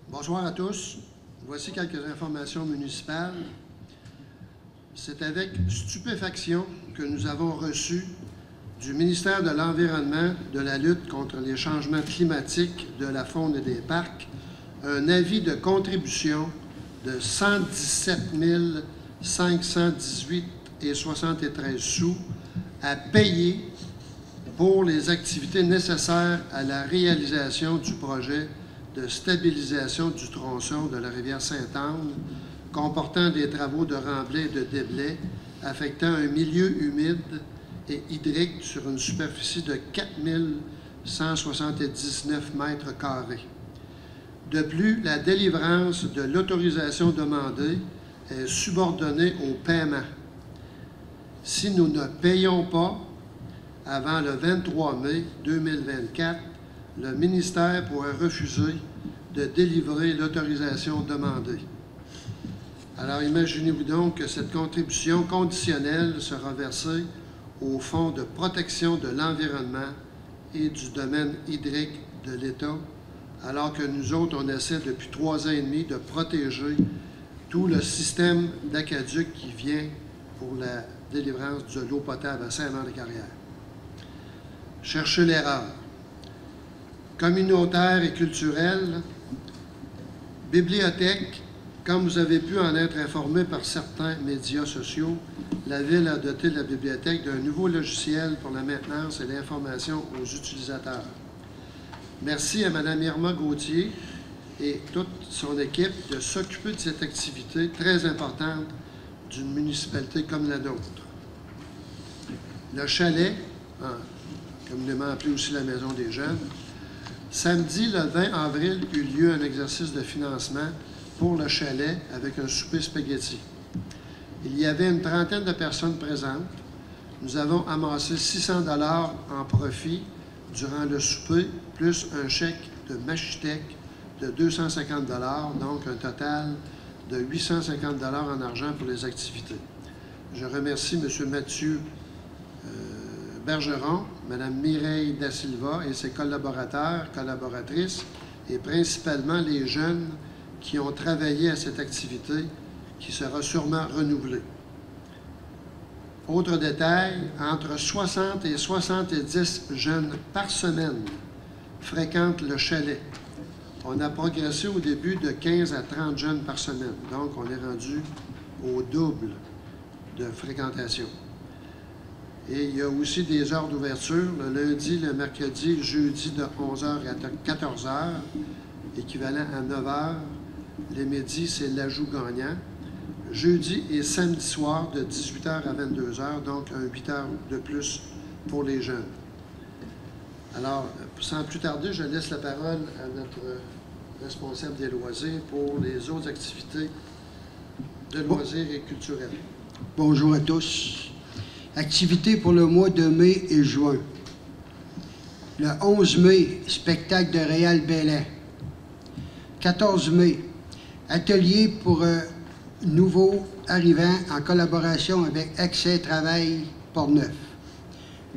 Bonsoir à tous. Voici quelques informations municipales. C'est avec stupéfaction que nous avons reçu du ministère de l'Environnement, de la lutte contre les changements climatiques, de la faune et des parcs, un avis de contribution de 117 518,73 sous à payer pour les activités nécessaires à la réalisation du projet de stabilisation du tronçon de la rivière Sainte-Anne, comportant des travaux de remblai et de déblai affectant un milieu humide et hydrique sur une superficie de 4 179 mètres carrés. De plus, la délivrance de l'autorisation demandée est subordonnée au paiement. Si nous ne payons pas avant le 23 mai 2024, le ministère pourrait refuser de délivrer l'autorisation demandée. Alors, imaginez-vous donc que cette contribution conditionnelle sera versée au Fonds de protection de l'environnement et du domaine hydrique de l'État, alors que nous autres, on essaie depuis 3 ans et demi de protéger tout le système d'aqueduc qui vient pour la délivrance de l'eau potable à Saint-Amand-des-Carrières. Cherchez l'erreur. Communautaire et culturelle, bibliothèque, comme vous avez pu en être informé par certains médias sociaux, la Ville a doté la bibliothèque d'un nouveau logiciel pour la maintenance et l'information aux utilisateurs. Merci à Mme Irma Gauthier et toute son équipe de s'occuper de cette activité très importante d'une municipalité comme la nôtre. Le chalet, communément appelé aussi la Maison des Jeunes, samedi, le 20 avril, eut lieu un exercice de financement pour le chalet avec un souper spaghetti. Il y avait une trentaine de personnes présentes. Nous avons amassé 600 $ en profit durant le souper, plus un chèque de Machitec de 250 $, donc un total de 850 $ en argent pour les activités. Je remercie M. Mathieu Bergeron, Mme Mireille Da Silva et ses collaborateurs, collaboratrices, et principalement les jeunes qui ont travaillé à cette activité qui sera sûrement renouvelée. Autre détail, entre 60 et 70 jeunes par semaine fréquentent le chalet. On a progressé au début de 15 à 30 jeunes par semaine, donc on est rendu au double de fréquentation. Et il y a aussi des heures d'ouverture, le lundi, le mercredi, le jeudi de 11h à 14h, équivalent à 9h. Les midis, c'est l'ajout gagnant. Jeudi et samedi soir, de 18h à 22h, donc un 8 heures de plus pour les jeunes. Alors, sans plus tarder, je laisse la parole à notre responsable des loisirs pour les autres activités de loisirs et culturels. Bonjour à tous. Activités pour le mois de mai et juin. Le 11 mai, spectacle de Réal Belin. 14 mai, atelier pour nouveaux arrivants en collaboration avec Accès Travail Portneuf.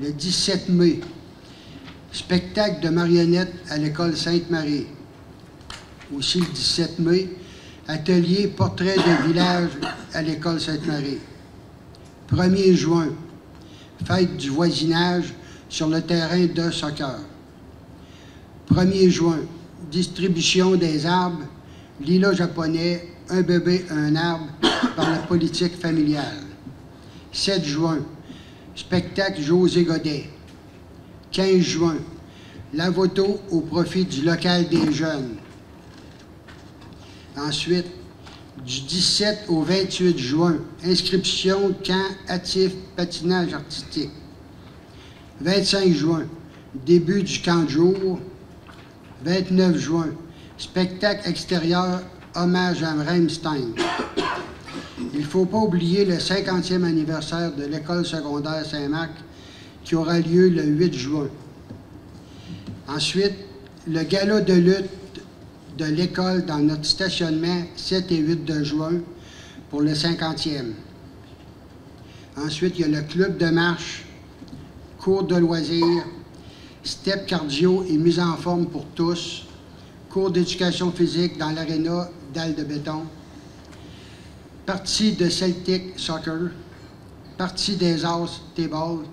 Le 17 mai, spectacle de marionnettes à l'école Sainte-Marie. Aussi le 17 mai, atelier portrait de village à l'école Sainte-Marie. 1er juin, fête du voisinage sur le terrain de soccer. 1er juin, distribution des arbres, lilas japonais, un bébé, un arbre, par la politique familiale. 7 juin, spectacle José Godet. 15 juin, lavoto au profit du local des jeunes. Ensuite, du 17 au 28 juin, inscription camp hâtif patinage artistique. 25 juin, début du camp de jour. 29 juin, spectacle extérieur hommage à Rammstein. Il ne faut pas oublier le 50e anniversaire de l'École secondaire Saint-Marc qui aura lieu le 8 juin. Ensuite, le gala de lutte de l'école dans notre stationnement 7 et 8 de juin pour le 50e. Ensuite, il y a le club de marche, cours de loisirs, step cardio et mise en forme pour tous, cours d'éducation physique dans l'aréna Dalle de béton, partie de Celtic Soccer, partie des As Table,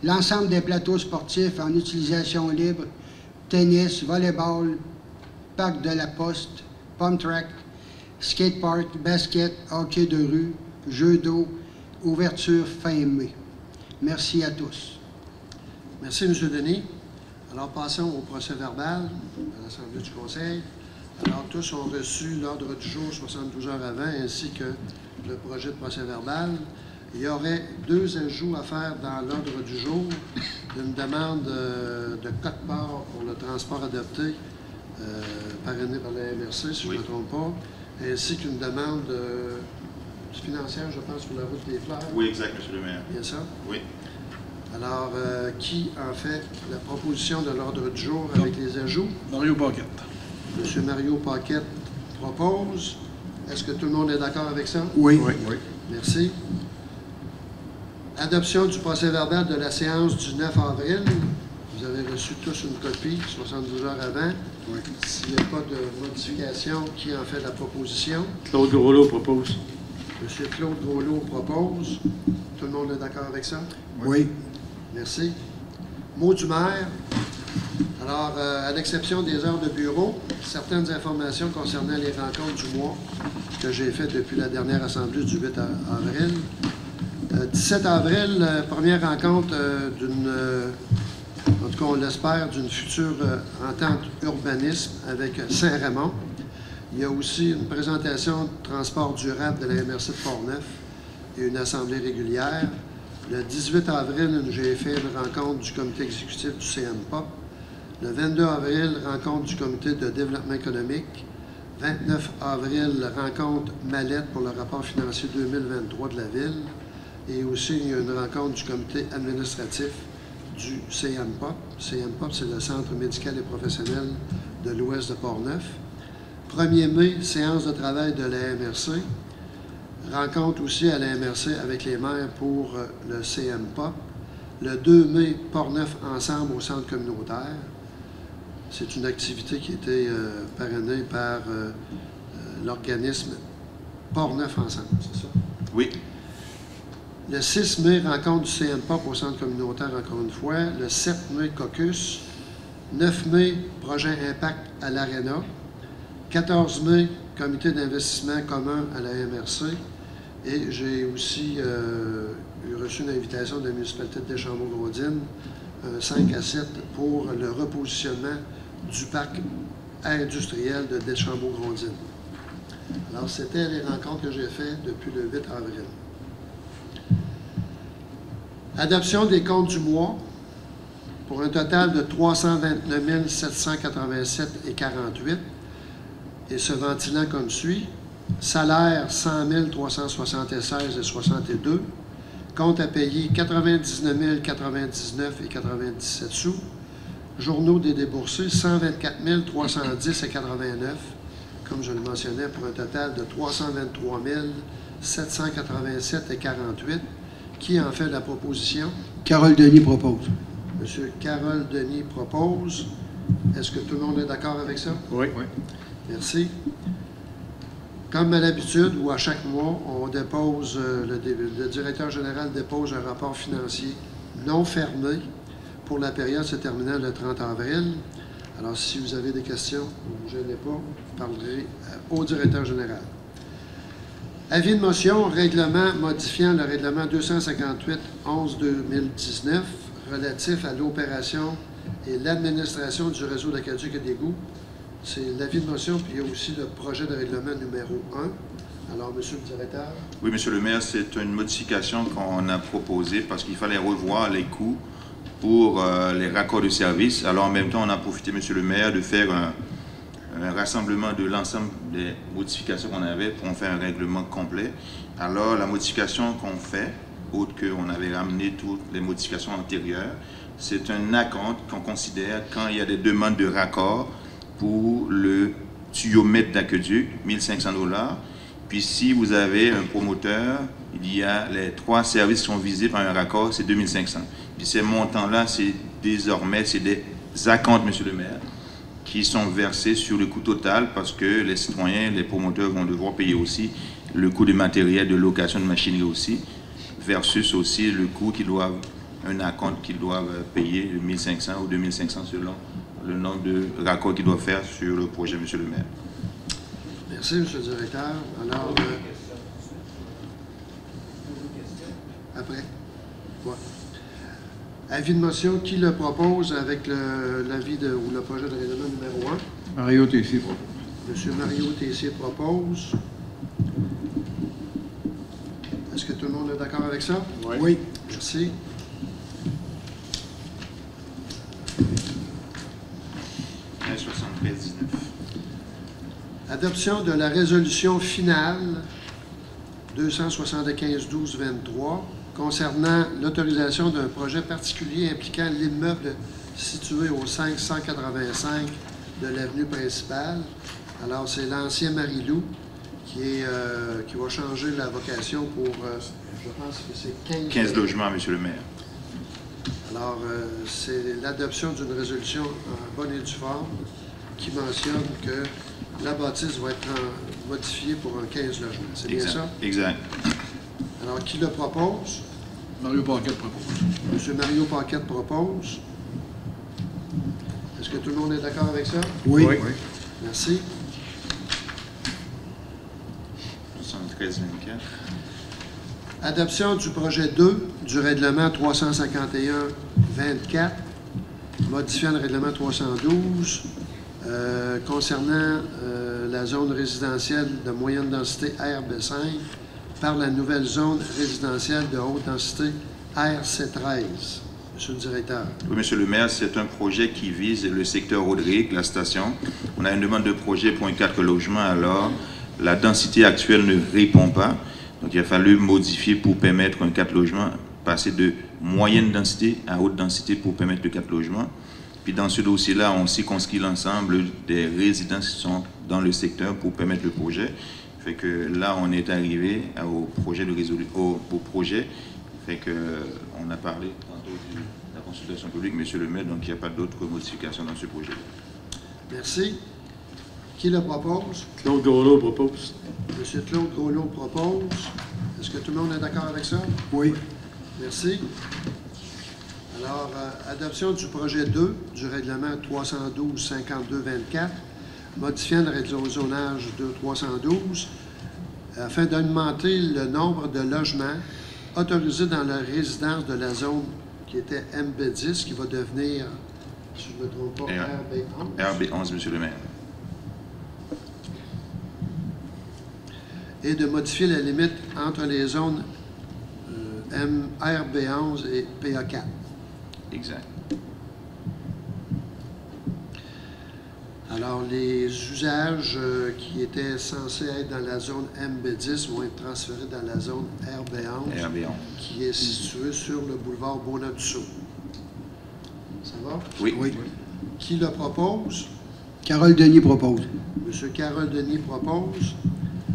l'ensemble des plateaux sportifs en utilisation libre, tennis, volleyball, parc de la Poste, pump track, skatepark, basket, hockey de rue, jeux d'eau, ouverture fin mai. Merci à tous. Merci, M. Denis. Alors, passons au procès-verbal à l'Assemblée du Conseil. Alors, tous ont reçu l'ordre du jour 72 heures avant, ainsi que le projet de procès-verbal. Il y aurait 2 ajouts à faire dans l'ordre du jour. Une demande de quote-part pour le transport adapté, parrainé par la MRC, si je ne me trompe pas, ainsi qu'une demande financière, je pense, pour la route des Fleurs. Oui, exact, M. le maire. Bien ça? Oui. Alors, qui en fait la proposition de l'ordre du jour avec les ajouts? Mario Paquette. M. Mario Paquette propose. Est-ce que tout le monde est d'accord avec ça? Oui. Merci. Adoption du procès-verbal de la séance du 9 avril. Vous avez reçu tous une copie, 72 heures avant. Oui. S'il n'y a pas de modification, qui en fait la proposition? Claude Groslo propose. M. Claude Groslo propose. Tout le monde est d'accord avec ça? Oui. Merci. Mot du maire. Alors, à l'exception des heures de bureau, certaines informations concernant les rencontres du mois que j'ai faites depuis la dernière assemblée du 8 avril. 17 avril, première rencontre en tout cas on l'espère, d'une future entente urbanisme avec Saint-Raymond. Il y a aussi une présentation de transport durable de la MRC de Portneuf et une assemblée régulière. Le 18 avril, j'ai fait une rencontre du comité exécutif du CMPOP. Le 22 avril, rencontre du comité de développement économique. 29 avril, rencontre Mallette pour le rapport financier 2023 de la Ville. Et aussi, il y a une rencontre du comité administratif du CMPOP. CMPOP, c'est le Centre médical et professionnel de l'Ouest de Portneuf. 1er mai, séance de travail de la MRC. Rencontre aussi à la MRC avec les maires pour le CMPOP. Le 2 mai, Portneuf ensemble au centre communautaire. C'est une activité qui a été parrainée par l'organisme Portneuf ensemble, c'est ça? Oui. Le 6 mai, rencontre du CMPOP au centre communautaire, encore une fois. Le 7 mai, caucus. 9 mai, projet Impact à l'Arena. 14 mai, comité d'investissement commun à la MRC. Et j'ai aussi reçu une invitation de la municipalité de Deschambault-Grondines, 5 à 7, pour le repositionnement du parc industriel de Deschambault-Grondines. Alors, c'était les rencontres que j'ai faites depuis le 8 avril. Adoption des comptes du mois pour un total de 329 787,48 et se ventilant comme suit. Salaire 100 376,62. Compte à payer 99 099,97 sous. Journaux des déboursés 124 310,89. Comme je le mentionnais, pour un total de 323 787,48. Qui en fait la proposition? Carole Denis propose. Monsieur Carole Denis propose. Est-ce que tout le monde est d'accord avec ça? Oui. Merci. Comme à l'habitude, ou à chaque mois, on dépose, le directeur général dépose un rapport financier non fermé pour la période se terminant le 30 avril. Alors, si vous avez des questions, ne vous gênez pas, vous parlerez au directeur général. Avis de motion, règlement modifiant le règlement 258-11-2019 relatif à l'opération et l'administration du réseau d'aqueduc et d'égouts. C'est l'avis de motion, puis il y a aussi le projet de règlement numéro 1. Alors, monsieur le directeur. Oui, monsieur le maire, c'est une modification qu'on a proposée parce qu'il fallait revoir les coûts pour les raccords de service. Alors, en même temps, on a profité, monsieur le maire, de faire un rassemblement de l'ensemble des modifications qu'on avait pour en faire un règlement complet. Alors, la modification qu'on fait, autre qu'on avait ramené toutes les modifications antérieures, c'est un acompte qu'on considère quand il y a des demandes de raccord pour le tuyau-mètre d'aqueduc, 1 500 $. Puis si vous avez un promoteur, il y a les 3 services qui sont visés par un raccord, c'est 2 500. Puis ces montants-là, c'est désormais, c'est des acomptes, monsieur le maire, qui sont versés sur le coût total parce que les citoyens, les promoteurs vont devoir payer aussi le coût de matériel, de location de machinerie aussi, versus aussi le coût qu'ils doivent, un acompte qu'ils doivent payer, 1 500 ou 2 500 selon le nombre de raccords qu'ils doivent faire sur le projet, monsieur le maire. Merci, monsieur le directeur. Alors, après? Ouais. Avis de motion, qui le propose avec l'avis ou le projet de règlement numéro 1? Mario Tessier propose. Monsieur Mario Tessier propose. Est-ce que tout le monde est d'accord avec ça? Oui. Merci. « 73-19 ». Adoption de la résolution finale 275-12-23 concernant l'autorisation d'un projet particulier impliquant l'immeuble situé au 585 de l'avenue principale. Alors, c'est l'ancien Marilou qui va changer la vocation pour, je pense que c'est 15 logements, monsieur le maire. Alors, c'est l'adoption d'une résolution en bonne et due forme qui mentionne que la bâtisse va être modifiée pour un 15 logements. C'est bien ça? Exact. Alors, qui le propose? Mario Paquette propose. M. Mario Paquette propose. Est-ce que tout le monde est d'accord avec ça? Oui. Merci. 73-24. Adoption du projet 2 du règlement 351-24, modifiant le règlement 312, concernant la zone résidentielle de moyenne densité RB5 par la nouvelle zone résidentielle de haute densité RC13. Monsieur le directeur. Oui, monsieur le maire, c'est un projet qui vise le secteur Rodrigue, la station. On a une demande de projet pour un 4 logements, alors la densité actuelle ne répond pas. Donc, il a fallu modifier pour permettre un 4 logements, passer de moyenne densité à haute densité pour permettre le 4 logements. Puis dans ce dossier-là, on circonscrit l'ensemble des résidences qui sont dans le secteur pour permettre le projet. Fait que là, on est arrivé au projet de résolution, au projet. Fait que on a parlé tantôt de la consultation publique, monsieur le maire, donc il n'y a pas d'autres modifications dans ce projet. Merci. Qui le propose? Claude Gaulot propose. Monsieur Claude Gaulot propose. Est-ce que tout le monde est d'accord avec ça? Oui. Merci. Alors, adoption du projet 2 du règlement 312-52-24, modifiant le zonage de 312 afin d'augmenter le nombre de logements autorisés dans la résidence de la zone qui était MB10, qui va devenir, si je ne me trompe pas, RB11. RB11, monsieur le maire. Et de modifier la limite entre les zones RB11 et PA4. Exact. Alors, les usages qui étaient censés être dans la zone MB10 vont être transférés dans la zone RB11, RB11. qui est située sur le boulevard Bonadusseau. Ça va? Oui. Oui. Qui le propose? Carole Denis propose. Monsieur Carole Denis propose.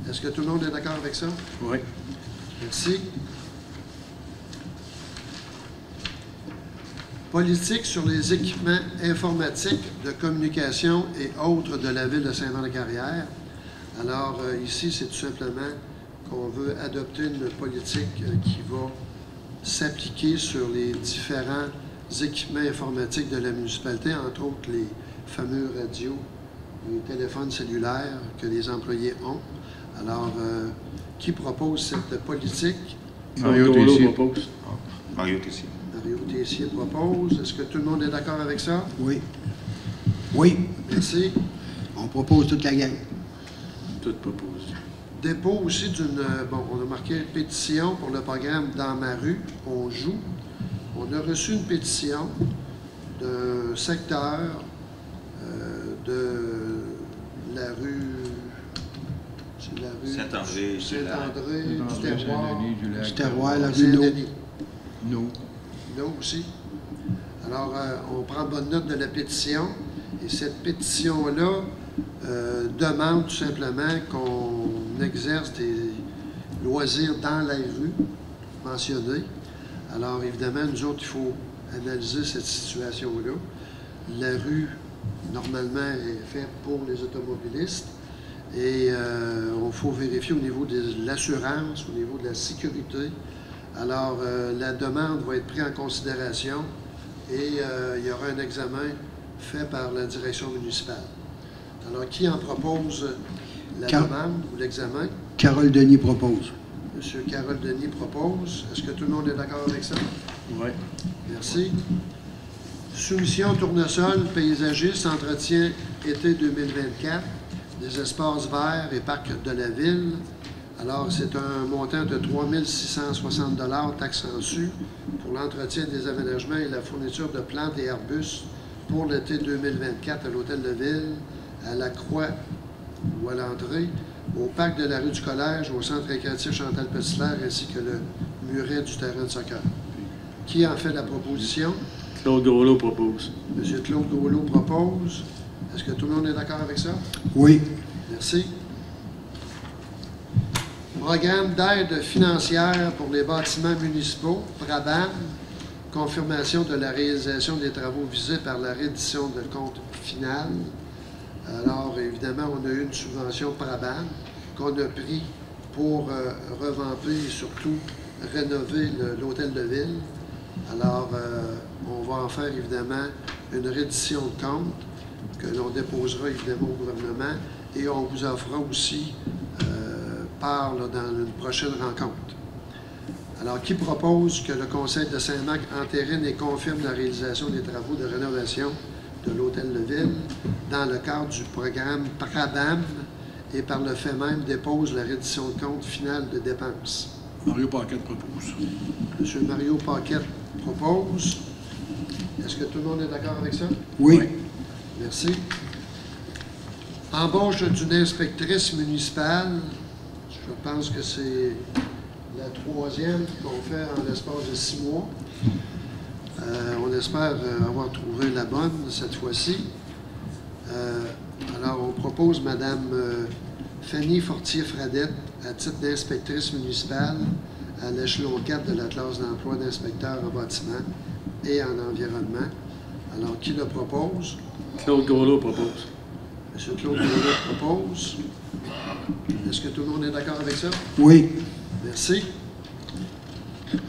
Est-ce que tout le monde est d'accord avec ça? Oui. Merci. Politique sur les équipements informatiques de communication et autres de la ville de Saint-Jean-de-Carrière. Alors, ici, c'est tout simplement qu'on veut adopter une politique qui va s'appliquer sur les différents équipements informatiques de la municipalité, entre autres les fameux radios, les téléphones cellulaires que les employés ont. Alors, qui propose cette politique? Mario Tessier propose. Mario Tessier. Mario Tessier propose. Est-ce que tout le monde est d'accord avec ça? Oui. Oui. Merci. On propose toute la gang. Tout propose. Dépôt aussi d'une... bon, on a marqué pétition pour le programme Dans ma rue, on joue. On a reçu une pétition d'un secteur de la rue... C'est la rue... Saint-André, Saint-André, du Terroir. Du Terroir, la rue Saint-Denis. No. Non aussi. Alors, on prend bonne note de la pétition. Et cette pétition-là demande tout simplement qu'on exerce des loisirs dans la rue mentionnée. Alors, évidemment, nous autres, il faut analyser cette situation-là. La rue, normalement, est faite pour les automobilistes. Et il faut vérifier au niveau de l'assurance, au niveau de la sécurité. Alors, la demande va être prise en considération et il y aura un examen fait par la direction municipale. Alors, qui en propose la demande ou l'examen? Carole Denis propose. Monsieur Carole Denis propose. Est-ce que tout le monde est d'accord avec ça? Oui. Merci. Soumission tournesol paysagiste, entretien été 2024, des espaces verts et parcs de la ville. Alors, c'est un montant de 3 660 $ taxes reçues pour l'entretien des aménagements et la fourniture de plantes et arbustes pour l'été 2024 à l'Hôtel de Ville, à la Croix ou à l'entrée, au parc de la rue du Collège, au centre récréatif Chantal Petitlair ainsi que le muret du terrain de soccer. Qui en fait la proposition? Claude Gaulot propose. M. Claude Gaulot propose. Est-ce que tout le monde est d'accord avec ça? Oui. Merci. Programme d'aide financière pour les bâtiments municipaux, PRABAM, confirmation de la réalisation des travaux visés par la reddition de compte final. Alors, évidemment, on a eu une subvention PRABAM qu'on a pris pour revamper et surtout rénover l'hôtel de ville. Alors, on va en faire évidemment une reddition de compte que l'on déposera évidemment au gouvernement et on vous en fera aussi part là, dans une prochaine rencontre. Alors, qui propose que le Conseil de Saint-Marc entérine et confirme la réalisation des travaux de rénovation de l'Hôtel de Ville dans le cadre du programme PRABAM et par le fait même dépose la reddition de compte finale de dépenses? Mario Paquette propose. M. Mario Paquette propose. Est-ce que tout le monde est d'accord avec ça? Oui. Merci. Embauche d'une inspectrice municipale. Je pense que c'est la troisième qu'on fait en l'espace de 6 mois. On espère avoir trouvé la bonne cette fois-ci. Alors, on propose Mme Fanny Fortier-Fradette à titre d'inspectrice municipale à l'échelon 4 de la classe d'emploi d'inspecteur en bâtiment et en environnement. Alors, qui le propose? Claude Gaulot propose. M. Claude Gaulot propose. Est-ce que tout le monde est d'accord avec ça? Oui. Merci.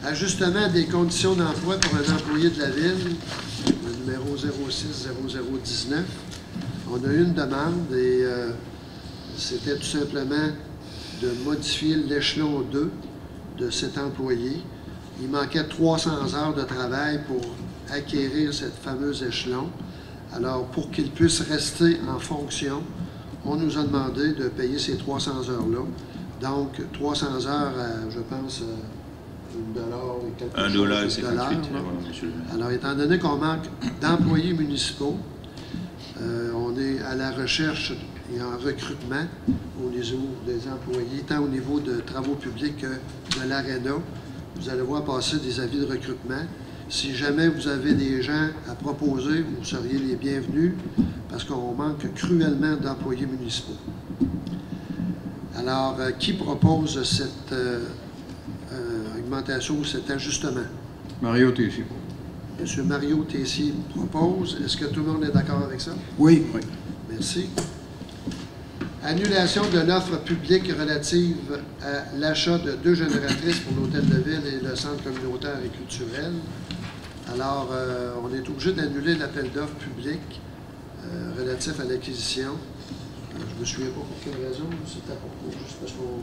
Ajustement des conditions d'emploi pour un employé de la ville, le numéro 060019. On a eu une demande et c'était tout simplement de modifier l'échelon 2 de cet employé. Il manquait 300 heures de travail pour acquérir cette fameuse échelon. Alors, pour qu'il puisse rester en fonction, on nous a demandé de payer ces 300 heures-là. Donc, 300 heures à, je pense, $1 et quelque chose. $1,58. Voilà, monsieur le maire. Alors, étant donné qu'on manque d'employés municipaux, on est à la recherche et en recrutement au niveau des employés, tant au niveau de travaux publics que de l'ARENA. Vous allez voir passer des avis de recrutement. Si jamais vous avez des gens à proposer, vous seriez les bienvenus parce qu'on manque cruellement d'employés municipaux. Alors, qui propose cette augmentation ou cet ajustement? Mario Tessier. M. Mario Tessier propose. Est-ce que tout le monde est d'accord avec ça? Oui. Oui. Merci. Annulation de l'offre publique relative à l'achat de 2 génératrices pour l'Hôtel de Ville et le Centre communautaire et culturel. Alors, on est obligé d'annuler l'appel d'offres public relatif à l'acquisition. Je me souviens pas pour quelle raison. C'était juste parce qu'on...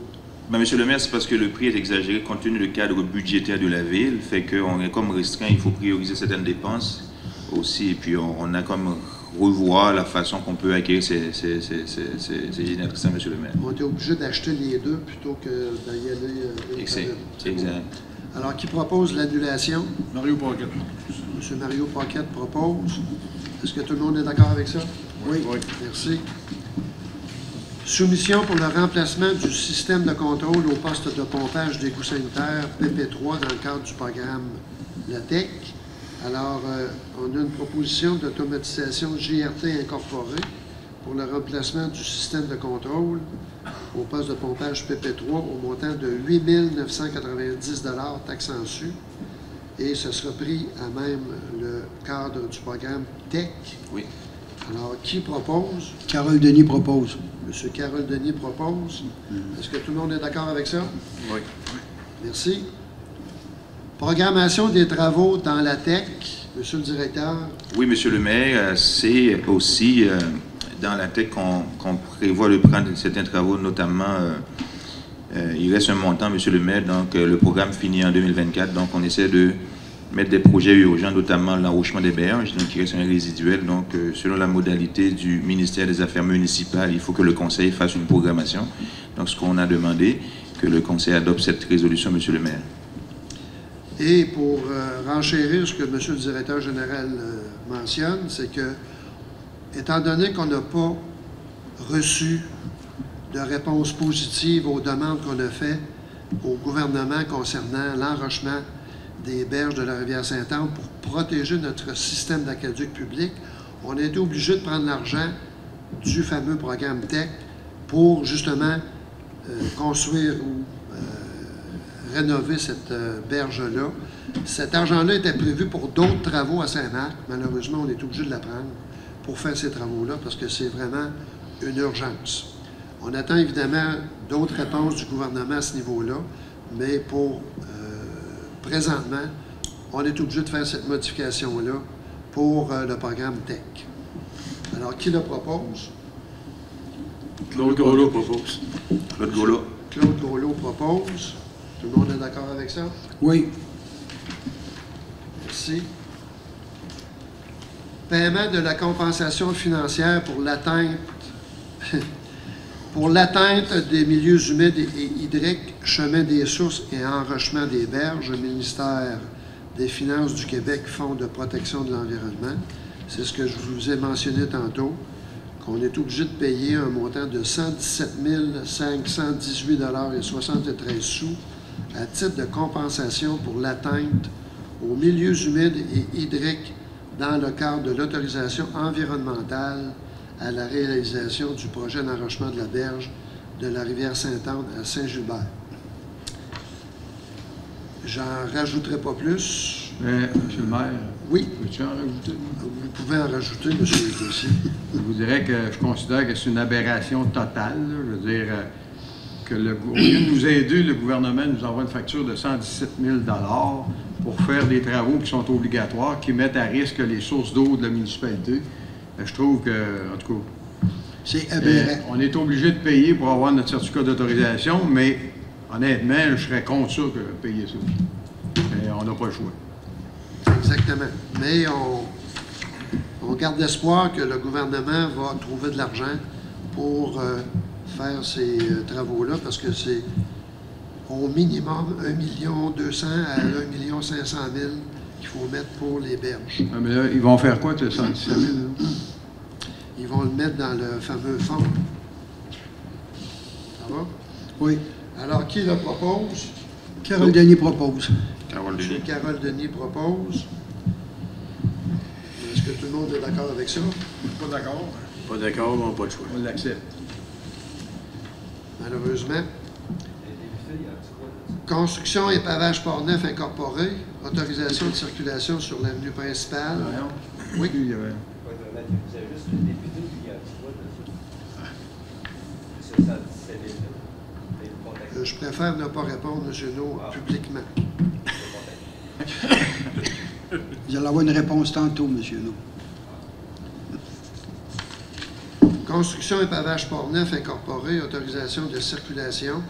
Ben, monsieur le maire, c'est parce que le prix est exagéré compte tenu du cadre budgétaire de la ville, fait qu'on est comme restreint, il faut prioriser certaines dépenses aussi, et puis on a comme revoir la façon qu'on peut acquérir ces génératrices, monsieur le maire. On était obligé d'acheter les deux plutôt que d'y aller. C'est exact. Alors, qui propose l'annulation? Mario Paquette propose. M. Mario Paquette propose. Est-ce que tout le monde est d'accord avec ça? Oui. Oui. Merci. Soumission pour le remplacement du système de contrôle au poste de pompage d'égouts sanitaires PP3 dans le cadre du programme LATEC. Alors, on a une proposition d'automatisation GRT incorporée pour le remplacement du système de contrôle au poste de pompage PP3 au montant de 8 990 $ taxes en su. Et ce sera pris à même le cadre du programme TEC. Oui. Alors, qui propose? Carole Denis propose. M. Carole Denis propose. Est-ce que tout le monde est d'accord avec ça? Oui. Merci. Programmation des travaux dans la TEC. Monsieur le directeur. Oui, Monsieur le maire, c'est aussi dans la TEC qu'on prévoit de prendre certains travaux, notamment, il reste un montant, Monsieur le maire, donc le programme finit en 2024, donc on essaie de mettre des projets urgents, notamment l'enrochement des berges, donc il reste un résiduel, donc selon la modalité du ministère des Affaires municipales, il faut que le conseil fasse une programmation. Donc ce qu'on a demandé, que le conseil adopte cette résolution, Monsieur le maire. Et pour renchérir ce que M. le directeur général mentionne, c'est que, étant donné qu'on n'a pas reçu de réponse positive aux demandes qu'on a faites au gouvernement concernant l'enrochement des berges de la rivière Sainte-Anne pour protéger notre système d'aqueduc public, on a été obligé de prendre l'argent du fameux programme TEC pour justement construire ou rénover cette berge-là. Cet argent-là était prévu pour d'autres travaux à Saint-Marc. Malheureusement, on est obligé de la prendre pour faire ces travaux-là parce que c'est vraiment une urgence. On attend évidemment d'autres réponses du gouvernement à ce niveau-là, mais pour présentement, on est obligé de faire cette modification-là pour le programme TEC. Alors, qui le propose? Claude Groslo propose. Claude Groslo. Claude Groslo propose. Tout le monde est d'accord avec ça? Oui. Merci. Paiement de la compensation financière pour l'atteinte des milieux humides et hydriques, chemin des sources et enrochement des berges, ministère des Finances du Québec, Fonds de protection de l'environnement. C'est ce que je vous ai mentionné tantôt, qu'on est obligé de payer un montant de 117 518,73 $ à titre de compensation pour l'atteinte aux milieux humides et hydriques dans le cadre de l'autorisation environnementale à la réalisation du projet d'enrochement de la berge de la rivière Sainte-Anne à Saint-Gilbert. J'en rajouterai pas plus. Monsieur le maire, Oui, peux-tu en rajouter? vous pouvez en rajouter, monsieur le dossier. Je vous dirais que je considère que c'est une aberration totale. Là. Je veux dire que au lieu de nous aider, le gouvernement nous envoie une facture de 117 000 $ pour faire des travaux qui sont obligatoires, qui mettent à risque les sources d'eau de la municipalité. Je trouve que, en tout cas, C'est aberrant. on est obligé de payer pour avoir notre certificat d'autorisation, mais honnêtement, je serais contre ça que payer ça. Mais on n'a pas le choix. Exactement. Mais on garde l'espoir que le gouvernement va trouver de l'argent pour faire ces travaux-là, parce que c'est au minimum 1 200 000 à 1 500 000 qu'il faut mettre pour les berges. Ah, mais là, ils vont faire quoi, le 117 000 $? Ils vont le mettre dans le fameux fonds. Ça va? Oui. Alors, qui le propose? Carole Denis propose. Carole M. Denis. Carole Denis propose. Est-ce que tout le monde est d'accord avec ça? Pas d'accord. Pas d'accord, mais on n'a pas de choix. On l'accepte. Malheureusement. Construction et pavage Port-Neuf incorporé. Autorisation de circulation sur l'avenue principale. Oui. Il y avait- Vous avez juste le député qui a du choix de ça. C'est ça, c'est les Je préfère ne pas répondre, M. No, publiquement. Vous allez avoir une réponse tantôt, monsieur No. Construction et pavage Port-Neuf incorporé, autorisation de circulation.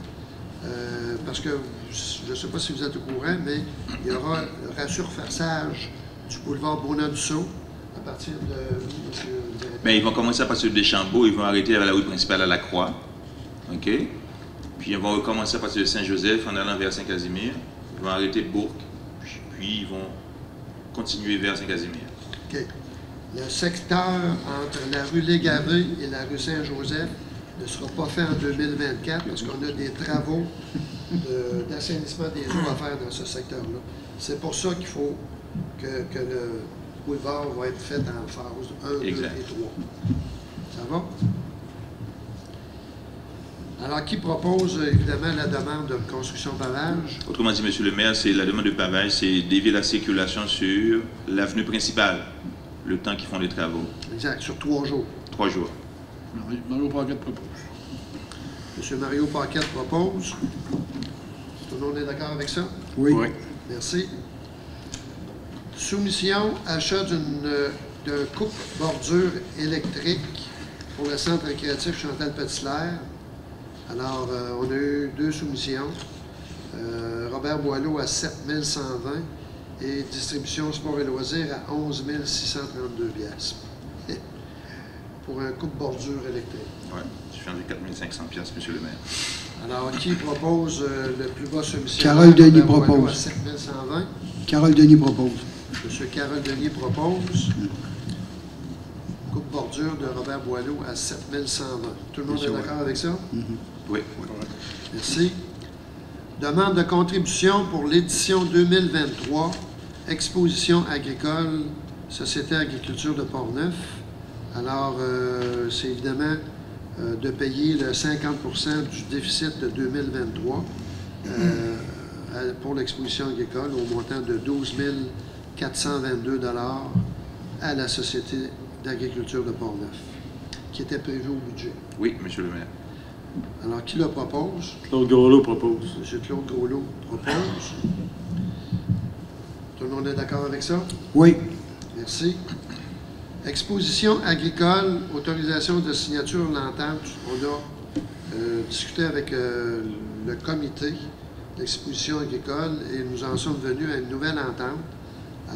Parce que, je ne sais pas si vous êtes au courant, mais il y aura le rassurfaçage du boulevard Bonat-Dussault à partir de où, monsieur le directeur? Mais ils vont commencer à partir de Deschambault, ils vont arrêter à la rue principale à la Croix. OK? Puis ils vont recommencer à partir de Saint-Joseph en allant vers Saint-Casimir. Ils vont arrêter Bourg, puis ils vont continuer vers Saint-Casimir. OK. Le secteur entre la rue Légaré et la rue Saint-Joseph ne sera pas fait en 2024 parce qu'on a des travaux d'assainissement des eaux à faire dans ce secteur-là. C'est pour ça qu'il faut que le boulevard va être fait en phase 1, 2 et 3. Ça va? Alors, qui propose évidemment la demande de construction pavage? Autrement dit, Monsieur le maire, c'est la demande de pavage, c'est d'éviter la circulation sur l'avenue principale, le temps qu'ils font les travaux. Exact, sur 3 jours. 3 jours. Mario Paquette propose. M. Mario Paquette propose. Tout le monde est d'accord avec ça? Oui. Merci. Soumission, achat d'un coupe-bordure électrique pour le centre récréatif Chantal Petitlair. Alors, on a eu 2 soumissions. Robert Boileau à 7 120 et Distribution Sport et Loisirs à 11 632 piastres. Pour un coupe-bordure électrique. Oui, je fais enlever 4 500 piastres, Monsieur le maire. Alors, qui propose le plus bas soumission? Carole Denis Robert Boileau propose. à 7 120. Carole Denis propose. M. Carole Denis propose. Coupe-bordure de Robert Boileau à 7 120. Tout le monde est d'accord avec ça? Oui. Merci. Demande de contribution pour l'édition 2023, Exposition agricole, Société Agriculture de Portneuf. Alors, c'est évidemment de payer le 50 du déficit de 2023 pour l'exposition agricole au montant de 12 422 $ à la Société d'agriculture de Portneuf, qui était prévu au budget. Oui, Monsieur le maire. Alors, qui le propose? Claude Groslo propose. M. Claude Groslo propose. Tout le monde est d'accord avec ça? Oui. Merci. Exposition agricole, autorisation de signature de l'entente. On a discuté avec le comité d'exposition agricole et nous en sommes venus à une nouvelle entente.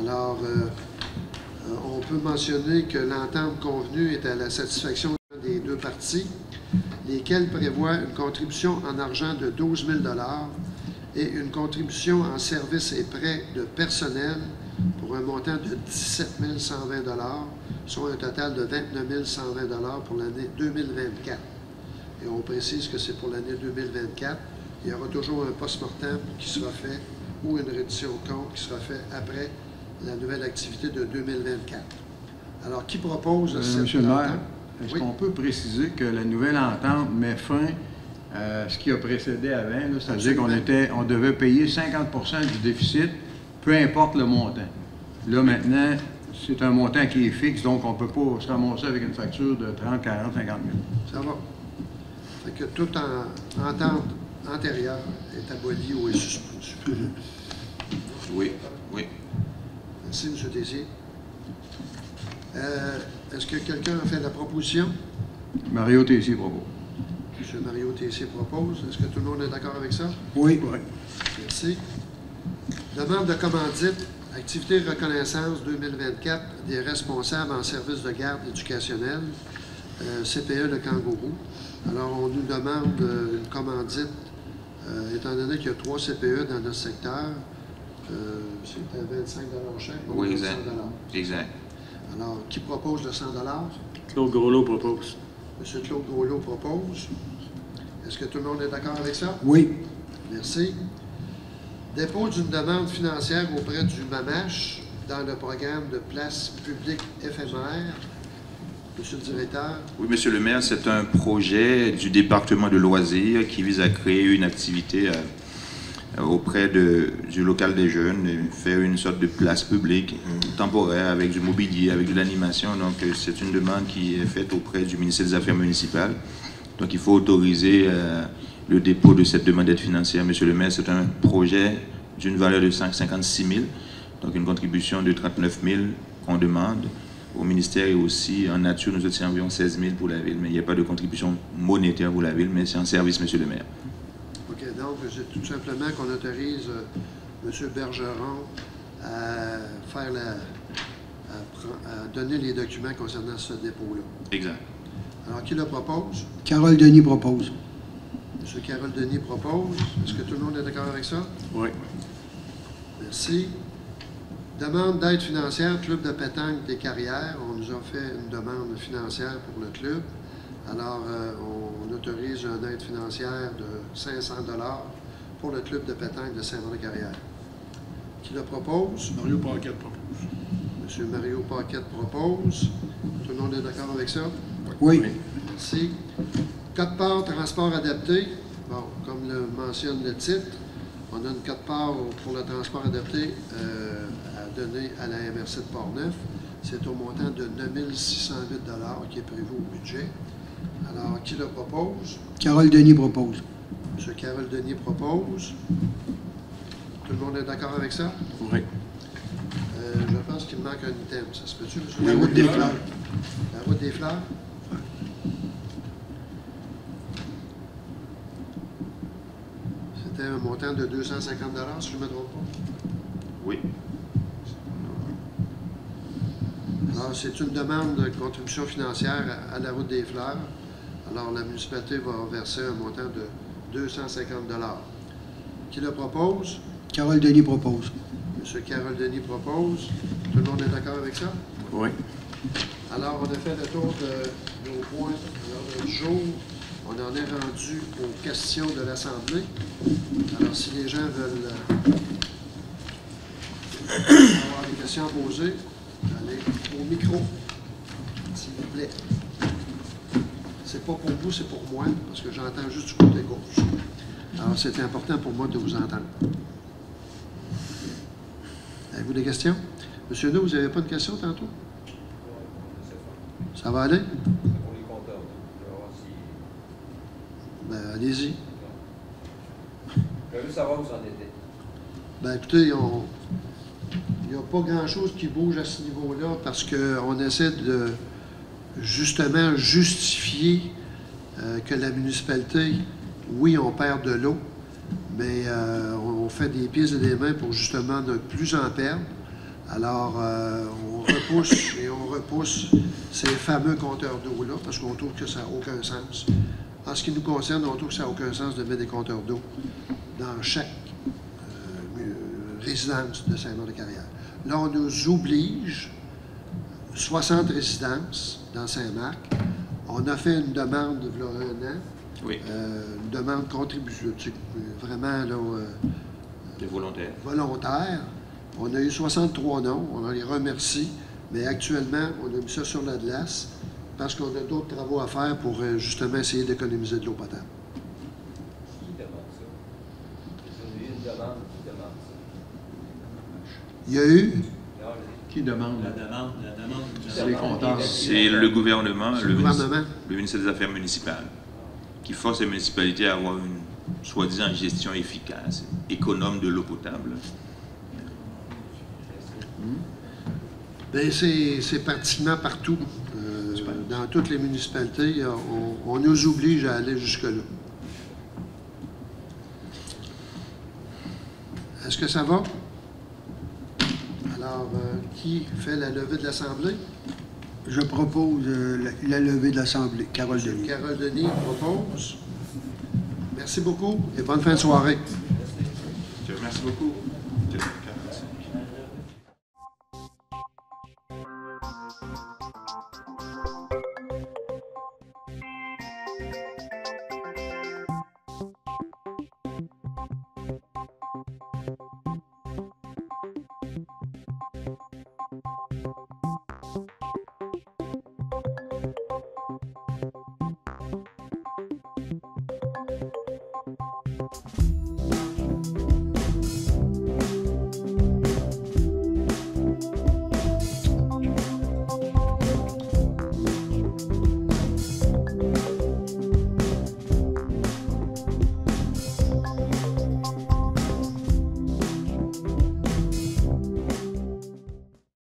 Alors, on peut mentionner que l'entente convenue est à la satisfaction des 2 parties, lesquelles prévoient une contribution en argent de 12 000 $ et une contribution en services et prêts de personnel pour un montant de 17 120 $, soit un total de 29 120 $ pour l'année 2024. Et on précise que c'est pour l'année 2024. Il y aura toujours un post-mortem qui sera fait ou une reddition de compte qui sera fait après la nouvelle activité de 2024. Alors, qui propose cette Monsieur le maire, entente? est-ce Oui. qu'on peut préciser que la nouvelle entente met fin à ce qui a précédé avant, là, c'est-à-dire qu'on devait payer 50 du déficit, peu importe le montant. Là, maintenant, c'est un montant qui est fixe, donc on ne peut pas se ramasser avec une facture de 30, 40, 50 000. Ça va. Fait que toute entente antérieure est abolie ou est suspendue. Oui. Merci, M. Tessier. Est-ce que quelqu'un a fait la proposition? Mario Tessier propose. M. Mario Tessier propose. Est-ce que tout le monde est d'accord avec ça? Oui. Merci. Demande de commandite, activité de reconnaissance 2024 des responsables en service de garde éducationnelle, CPE Le Kangourou. Alors, on nous demande une commandite, étant donné qu'il y a 3 CPE dans notre secteur, c'est à 25 $ chaque. Oui, donc exact. 100 $. Exact. Alors, qui propose le 100 $? Claude Groslo propose. M. Claude Groslo propose. Est-ce que tout le monde est d'accord avec ça? Oui. Merci. Dépôt d'une demande financière auprès du MAMACH dans le programme de place publique éphémère. Monsieur le directeur. Oui, Monsieur le maire, c'est un projet du département de loisirs qui vise à créer une activité auprès du local des jeunes, et faire une sorte de place publique temporaire avec du mobilier, avec de l'animation. Donc, c'est une demande qui est faite auprès du ministère des Affaires municipales. Donc, il faut autoriser le dépôt de cette demande d'aide financière. Monsieur le maire, c'est un projet d'une valeur de 56 000, donc une contribution de 39 000 qu'on demande au ministère, et aussi en nature, nous obtenons environ 16 000 pour la ville. Mais il n'y a pas de contribution monétaire pour la ville, mais c'est en service, Monsieur le maire. OK, donc c'est tout simplement qu'on autorise M. Bergeron à faire à donner les documents concernant ce dépôt-là. Exact. Alors, qui le propose? Carole Denis propose. M. Carole Denis propose. Est-ce que tout le monde est d'accord avec ça? Oui. Merci. Demande d'aide financière, Club de pétanque des Carrières. On nous a fait une demande financière pour le club. Alors, on on autorise une aide financière de 500 $ pour le club de pétanque de Saint-Maur-de-Carrière. Qui le propose? Mario Paquette propose. M. Mario Paquette propose. Tout le monde est d'accord avec ça? Oui. Merci. Quote-part transport adapté. Bon, comme le mentionne le titre, on a une quote-part pour le transport adapté à donner à la MRC de Portneuf. C'est au montant de 9 608 $ qui est prévu au budget. Alors, qui le propose? Carole Denis propose. M. Carole Denis propose. Tout le monde est d'accord avec ça? Oui. Je pense qu'il me manque un item. Ça se peut-tu, M. La route des fleurs. La route des fleurs? C'était un montant de 250 $, si je ne me trompe pas. Oui. Alors, c'est une demande de contribution financière à la route des fleurs. Alors, la municipalité va verser un montant de 250 $. Qui le propose? Carole Denis propose. M. Carole Denis propose. Tout le monde est d'accord avec ça? Oui. Alors, on a fait le tour de nos points à l'ordre du jour. On en est rendu aux questions de l'Assemblée. Alors, si les gens veulent avoir des questions à poser, allez au micro, s'il vous plaît. C'est pas pour vous, c'est pour moi, parce que j'entends juste du côté gauche. Alors, c'est important pour moi de vous entendre. Avez-vous des questions? Monsieur No, vous n'avez pas de questions tantôt? Ça va aller? Pour les compteurs, je vais voir si... Ben, allez-y. Je veux savoir où vous en étiez. Ben, écoutez, il n'y a pas grand-chose qui bouge à ce niveau-là parce qu'on essaie de justement justifier que la municipalité, oui, on perd de l'eau, mais on fait des pieds et des mains pour justement ne plus en perdre. Alors, on repousse ces fameux compteurs d'eau-là parce qu'on trouve que ça n'a aucun sens. En ce qui nous concerne, on trouve que ça n'a aucun sens de mettre des compteurs d'eau dans chaque résidence de Saint-Maur-de-Carrière. Là, on nous oblige, 60 résidences dans Saint-Marc. On a fait une demande il y a un an, Oui. une demande contributive, vraiment là, Des volontaires. volontaire. On a eu 63 noms, on les remercie, mais actuellement, on a mis ça sur la glace parce qu'on a d'autres travaux à faire pour justement essayer d'économiser de l'eau potable. Qui demande ça? Vous avez une demande, qui demande ça? Il y a eu, Non, Qui demande? La demande. C'est les compteurs. C'est le gouvernement, le gouvernement. le ministère des Affaires municipales, qui force les municipalités à avoir une soi-disant gestion efficace, économe de l'eau potable. Bien, c'est pratiquement partout. Dans toutes les municipalités, on nous oblige à aller jusque-là. Est-ce que ça va? Alors, qui fait la levée de l'Assemblée? Je propose la levée de l'Assemblée. Carole Denis. Carole Denis propose. Merci beaucoup et bonne fin de soirée. Je vous remercie beaucoup.